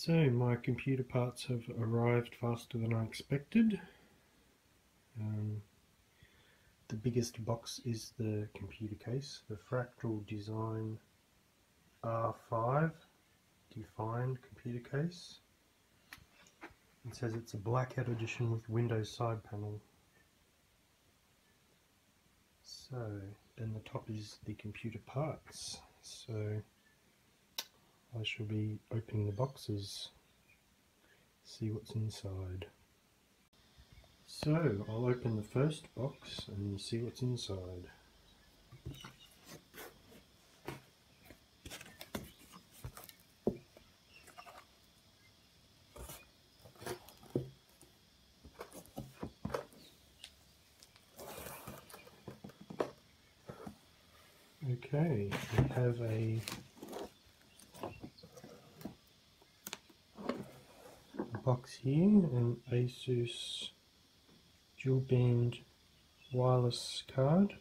So my computer parts have arrived faster than I expected. The biggest box is the computer case, the Fractal Design R5 Define computer case. It says it's a blackout edition with Windows side panel. So then the top is the computer parts. So I shall be opening the boxes, see what's inside. So I'll open the first box and see what's inside. Okay, we have a box here, an Asus dual band wireless card.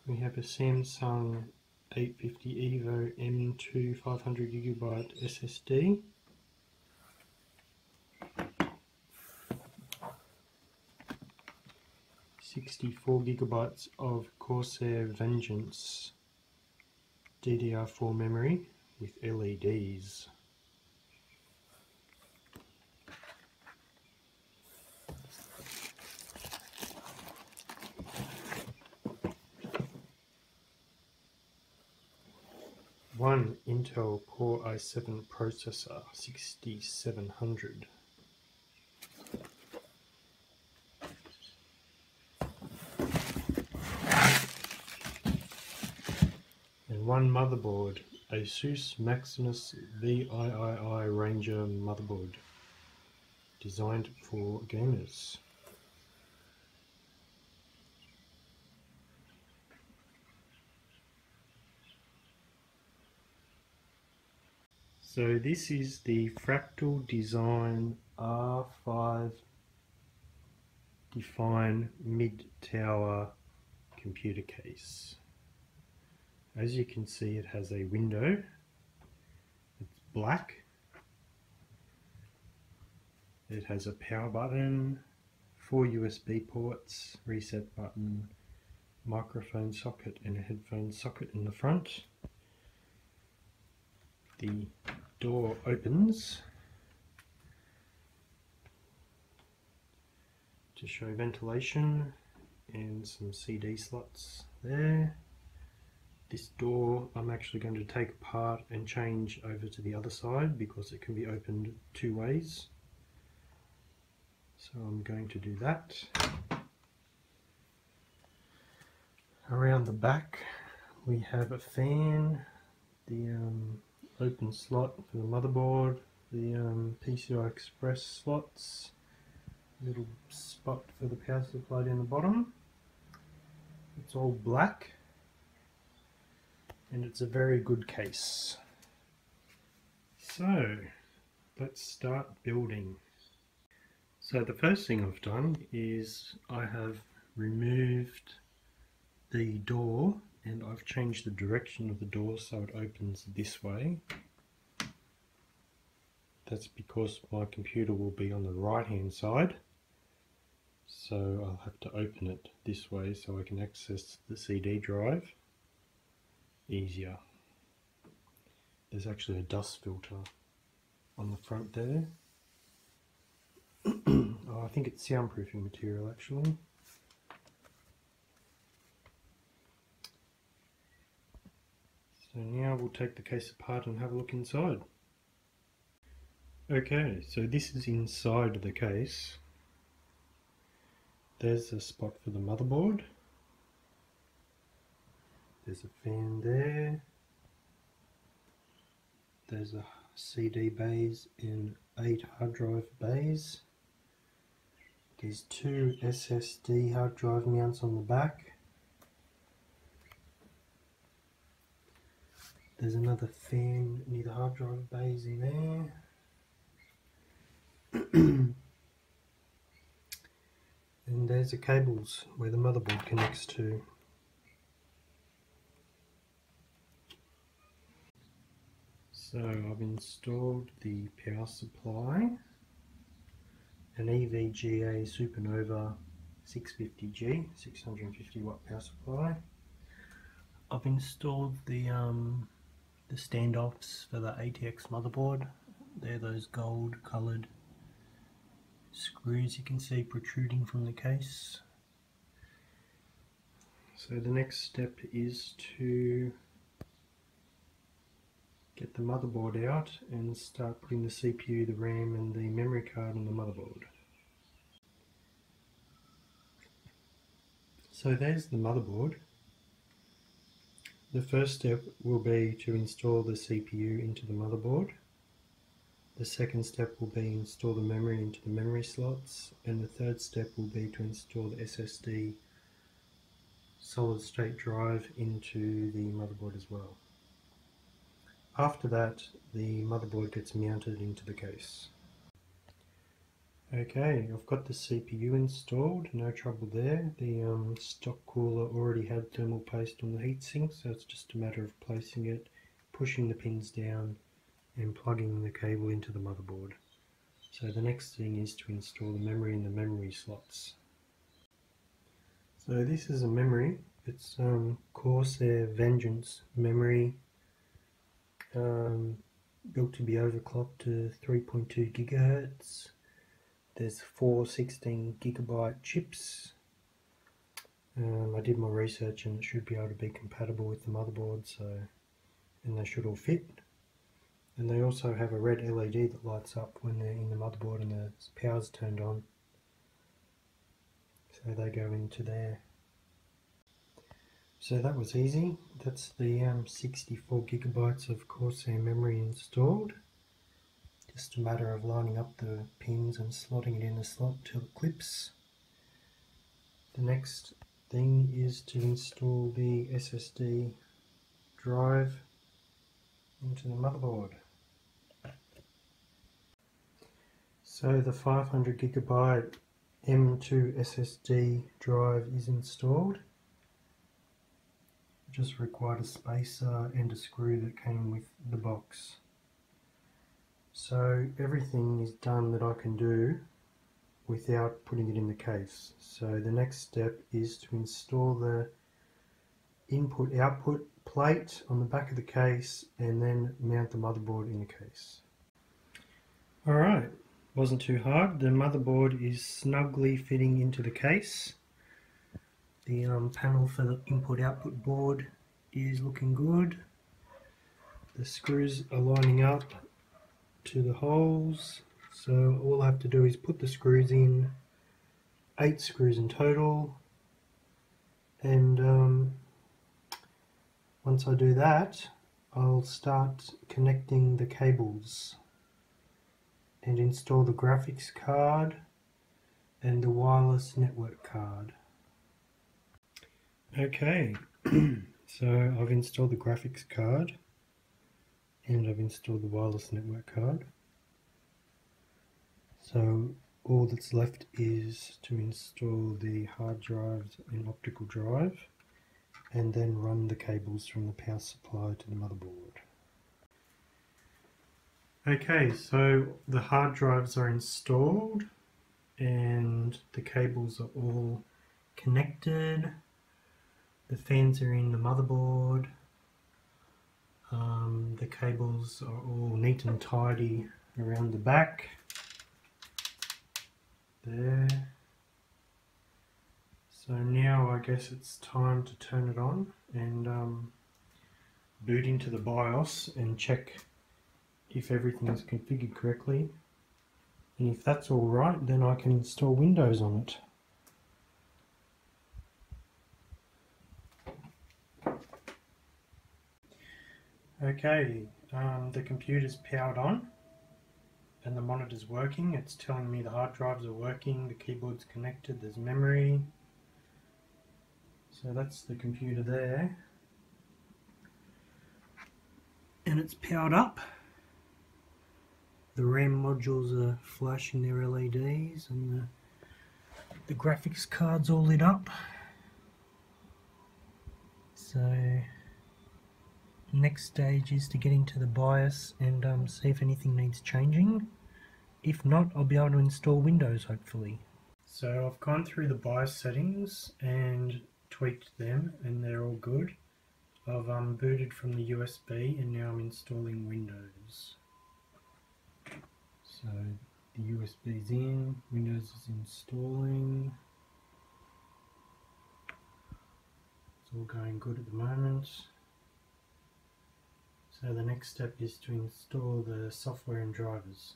We have a Samsung 850 EVO M2 500GB SSD. $64GB of Corsair Vengeance DDR4 memory with LEDs. One Intel Core i7 processor, 6700. And one motherboard, Asus Maximus VIII Ranger motherboard, designed for gamers. So this is the Fractal Design R5 Define mid-tower computer case. As you can see, it has a window. It's black. It has a power button, 4 USB ports, reset button, microphone socket and a headphone socket in the front. The door opens to show ventilation and some CD slots there. This door I'm actually going to take apart and change over to the other side because it can be opened two ways. So I'm going to do that. Around the back we have a fan, the open slot for the motherboard, the PCI Express slots, little spot for the power supply down the bottom. It's all black and it's a very good case. So let's start building. So the first thing I've done is I have removed the door and I've changed the direction of the door so it opens this way. That's because my computer will be on the right hand side, so I'll have to open it this way so I can access the CD drive easier. There's actually a dust filter on the front there. Oh, I think it's soundproofing material actually. So now we'll take the case apart and have a look inside. Okay, so this is inside the case. There's a spot for the motherboard. There's a fan there. There's a CD bays and 8 hard drive bays. There's 2 SSD hard drive mounts on the back. There's another fan near the hard drive bays in there. And there's the cables where the motherboard connects to. So I've installed the power supply, an EVGA Supernova 650G, 650 watt power supply. I've installed the standoffs for the ATX motherboard. They're those gold coloured screws you can see protruding from the case. So the next step is to get the motherboard out and start putting the CPU, the RAM and the memory card on the motherboard. So there's the motherboard. The first step will be to install the CPU into the motherboard. The second step will be install the memory into the memory slots, and the third step will be to install the SSD solid state drive into the motherboard as well. After that, the motherboard gets mounted into the case. Okay, I've got the CPU installed, no trouble there. The stock cooler already had thermal paste on the heatsink, so it's just a matter of placing it, pushing the pins down and plugging the cable into the motherboard. So the next thing is to install the memory in the memory slots. So this is a memory. It's Corsair Vengeance memory, built to be overclocked to 3.2 gigahertz. There's 4 16GB chips. I did my research and it should be able to be compatible with the motherboard, and they should all fit. And they also have a red LED that lights up when they're in the motherboard and the power's turned on. So they go into there. So that was easy. That's the 64GB of Corsair memory installed. Just a matter of lining up the pins and slotting it in the slot till it clips. The next thing is to install the SSD drive into the motherboard. So the 500GB M2 SSD drive is installed. It just required a spacer and a screw that came with the box. So everything is done that I can do without putting it in the case. So the next step is to install the input-output plate on the back of the case and then mount the motherboard in the case. Alright, wasn't too hard. The motherboard is snugly fitting into the case. The panel for the input-output board is looking good. The screws are lining up to the holes, so all I have to do is put the screws in, 8 screws in total, and once I do that I'll start connecting the cables and install the graphics card and the wireless network card. Okay, so I've installed the graphics card and I've installed the wireless network card. So all that's left is to install the hard drives and optical drive and then run the cables from the power supply to the motherboard. Okay, so the hard drives are installed and the cables are all connected. The fans are in the motherboard. The cables are all neat and tidy around the back. There. So now I guess it's time to turn it on and boot into the BIOS and check if everything is configured correctly. And if that's all right, then I can install Windows on it. Okay, the computer's powered on and the monitor's working. It's telling me the hard drives are working, the keyboard's connected, there's memory. So that's the computer there. And it's powered up. The RAM modules are flashing their LEDs and the The graphics card's all lit up. So next stage is to get into the BIOS and see if anything needs changing. If not, I'll be able to install Windows hopefully. So I've gone through the BIOS settings and tweaked them and they're all good. I've booted from the USB and now I'm installing Windows. So the USB's in, Windows is installing. It's all going good at the moment. So the next step is to install the software and drivers.